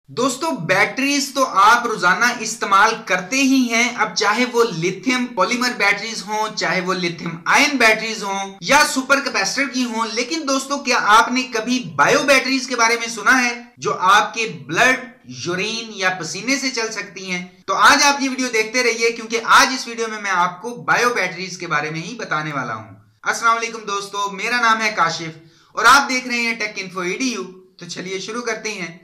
दोस्तों बैटरीज तो आप रोजाना इस्तेमाल करते ही हैं। अब चाहे वो लिथियम पॉलीमर बैटरीज हों, चाहे वो लिथियम आयन बैटरीज हों या सुपर कैपेसिटर की हों, लेकिन दोस्तों क्या आपने कभी बायो बैटरीज के बारे में सुना है जो आपके ब्लड, यूरिन या पसीने से चल सकती हैं? तो आज आप ये वीडियो देखते रहिए क्योंकि आज इस वीडियो में मैं आपको बायो बैटरीज के बारे में ही बताने वाला हूं। अस्सलाम वालेकुम दोस्तों, मेरा नाम है काशिफ और आप देख रहे हैं टेक इन्फो EDU। तो चलिए शुरू करते हैं।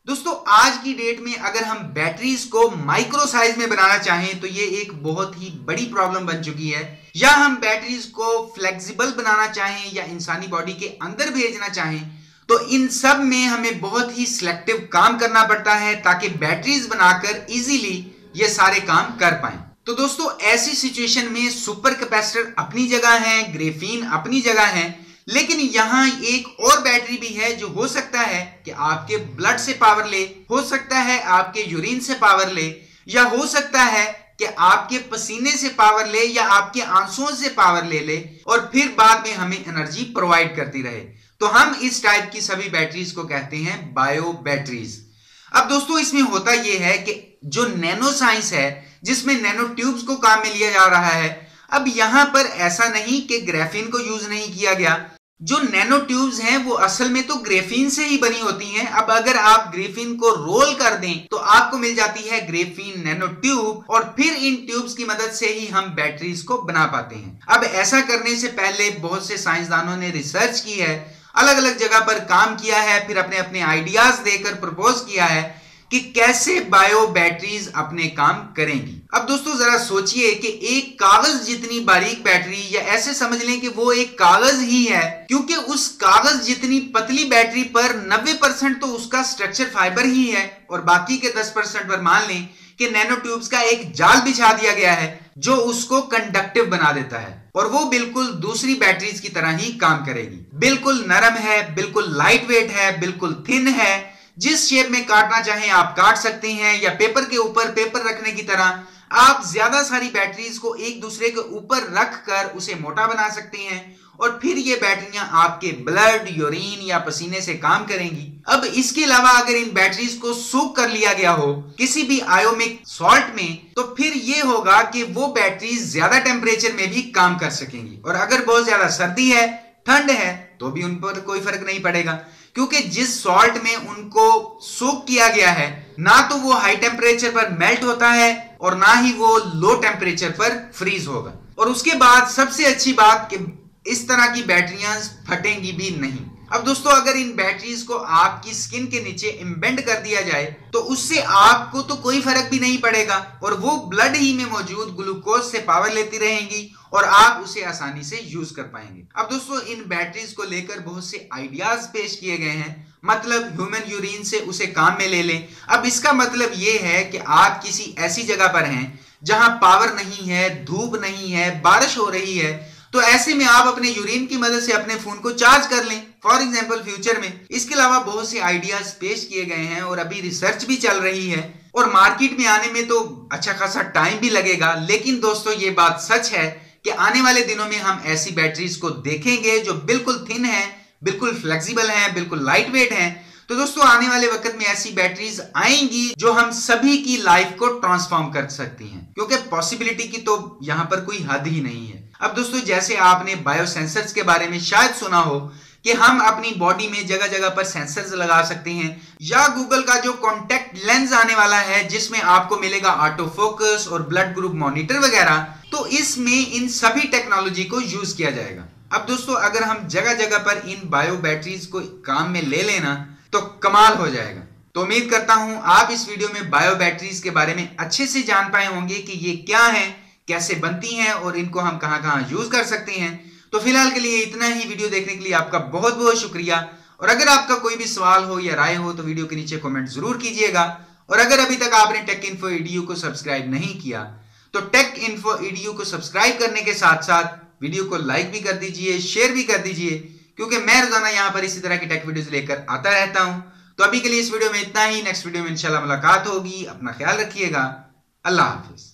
दोस्तों आज की डेट में अगर हम बैटरीज को माइक्रो साइज में बनाना चाहें तो ये एक बहुत ही बड़ी प्रॉब्लम बन चुकी है। या हम बैटरीज को फ्लेक्सिबल बनाना चाहें या इंसानी बॉडी के अंदर भेजना चाहें तो इन सब में हमें बहुत ही सिलेक्टिव काम करना पड़ता है ताकि बैटरीज बनाकर इजीली ये सारे काम कर पाएं। तो दोस्तों ऐसी सिचुएशन में सुपर कैपेसिटर अपनी जगह है, ग्रेफीन अपनी जगह है, लेकिन यहां एक और बैटरी भी है जो हो सकता है कि आपके ब्लड से पावर ले, हो सकता है आपके यूरिन से पावर ले, या हो सकता है कि आपके पसीने से पावर ले या आपके आंसुओं से पावर ले ले और फिर बाद में हमें एनर्जी प्रोवाइड करती रहे। तो हम इस टाइप की सभी बैटरीज को कहते हैं बायो बैटरीज। अब दोस्तों इसमें होता यह है कि जो नैनो साइंस है जिसमें नैनो ट्यूब्स को काम में लिया जा रहा है, अब यहां पर ऐसा नहीं कि ग्राफीन को यूज नहीं किया गया। जो नैनो ट्यूब्स हैं वो असल में तो ग्रेफीन से ही बनी होती हैं। अब अगर आप ग्रेफीन को रोल कर दें तो आपको मिल जाती है ग्रेफीन नैनो ट्यूब और फिर इन ट्यूब्स की मदद से ही हम बैटरीज को बना पाते हैं। अब ऐसा करने से पहले बहुत से साइंसदानों ने रिसर्च की है, अलग अलग जगह पर काम किया है, फिर अपने अपने आइडियाज देकर प्रपोज किया है कि कैसे बायो बैटरीज अपने काम करेंगी। अब दोस्तों जरा सोचिए कि एक कागज जितनी बारीक बैटरी, या ऐसे समझ लें कि वो एक कागज ही है, क्योंकि उस कागज जितनी पतली बैटरी पर 90% तो उसका स्ट्रक्चर फाइबर ही है और बाकी के 10% पर मान लें कि नैनो ट्यूब्स का एक जाल बिछा दिया गया है जो उसको कंडक्टिव बना देता है और वो बिल्कुल दूसरी बैटरीज की तरह ही काम करेगी। बिल्कुल नरम है, बिल्कुल लाइट वेट है, बिल्कुल थिन है, जिस शेप में काटना चाहें आप काट सकते हैं, या पेपर के ऊपर पेपर रखने की तरह आप ज्यादा सारी बैटरीज को एक दूसरे के ऊपर रख कर उसे मोटा बना सकते हैं और फिर ये बैटरियां आपके ब्लड, यूरिन या पसीने से काम करेंगी। अब इसके अलावा अगर इन बैटरीज को सोक कर लिया गया हो किसी भी आयोमिक सॉल्ट में तो फिर ये होगा कि वो बैटरीज ज्यादा टेम्परेचर में भी काम कर सकेंगी और अगर बहुत ज्यादा सर्दी है, ठंड है तो भी उन पर कोई फर्क नहीं पड़ेगा, क्योंकि जिस सॉल्ट में उनको सोक किया गया है ना तो वो हाई टेम्परेचर पर मेल्ट होता है और ना ही वो लो टेम्परेचर पर फ्रीज होगा। और उसके बाद सबसे अच्छी बात कि इस तरह की बैटरियां फटेंगी भी नहीं। अब दोस्तों अगर इन बैटरीज को आपकी स्किन के नीचे इम्बेंड कर दिया जाए तो उससे आपको तो कोई फर्क भी नहीं पड़ेगा और वो ब्लड ही में मौजूद ग्लूकोज से पावर लेती रहेंगी और आप उसे आसानी से यूज कर पाएंगे। अब दोस्तों इन बैटरीज को लेकर बहुत से आइडियाज पेश किए गए हैं, मतलब ह्यूमन यूरिन से उसे काम में ले लें। अब इसका मतलब ये है कि आप किसी ऐसी जगह पर हैं जहां पावर नहीं है, धूप नहीं है, बारिश हो रही है, तो ऐसे में आप अपने यूरिन की मदद से अपने फोन को चार्ज कर लें फॉर एग्जांपल फ्यूचर में। इसके अलावा बहुत से आइडियाज पेश किए गए हैं और अभी रिसर्च भी चल रही है और मार्केट में आने में तो अच्छा खासा टाइम भी लगेगा, लेकिन दोस्तों ये बात सच है कि आने वाले दिनों में हम ऐसी बैटरीज को देखेंगे जो बिल्कुल थिन है, बिल्कुल फ्लेक्सिबल है, बिल्कुल लाइट वेट है। तो दोस्तों आने वाले वक्त में ऐसी बैटरीज आएंगी जो हम सभी की लाइफ को ट्रांसफॉर्म कर सकती हैं, क्योंकि पॉसिबिलिटी की तो यहां पर कोई हद ही नहीं है। अब दोस्तों जैसे आपने बायोसेंसर्स के बारे में शायद सुना हो कि हम अपनी बॉडी में जगह जगह पर सेंसर्स लगा सकते हैं, या गूगल का जो कॉन्टैक्ट लेंस आने वाला है जिसमें आपको मिलेगा ऑटो फोकस और ब्लड ग्रुप मॉनिटर वगैरह, तो इसमें इन सभी टेक्नोलॉजी को यूज किया जाएगा। अब दोस्तों अगर हम जगह जगह पर इन बायो बैटरीज को काम में ले लेना तो कमाल हो जाएगा। तो उम्मीद करता हूं आप इस वीडियो में बायो बैटरीज के बारे में अच्छे से जान पाए होंगे कि ये क्या है, कैसे बनती हैं और इनको हम कहां-कहां यूज कर सकते हैं। तो फिलहाल के लिए इतना ही। वीडियो देखने के लिए आपका बहुत बहुत शुक्रिया और अगर आपका कोई भी सवाल हो या राय हो तो वीडियो के नीचे कमेंट जरूर कीजिएगा। और अगर अभी तक आपने टेक इन्फो EDU को सब्सक्राइब नहीं किया तो टेक इन्फो EDU को सब्सक्राइब करने के साथ साथ वीडियो को लाइक भी कर दीजिए, शेयर भी कर दीजिए, क्योंकि मैं रोजाना यहाँ पर इसी तरह की टेक वीडियोस लेकर आता रहता हूँ। तो अभी के लिए इस वीडियो में इतना ही। नेक्स्ट वीडियो में इंशाल्लाह मुलाकात होगी। अपना ख्याल रखिएगा। अल्लाह हाफिज।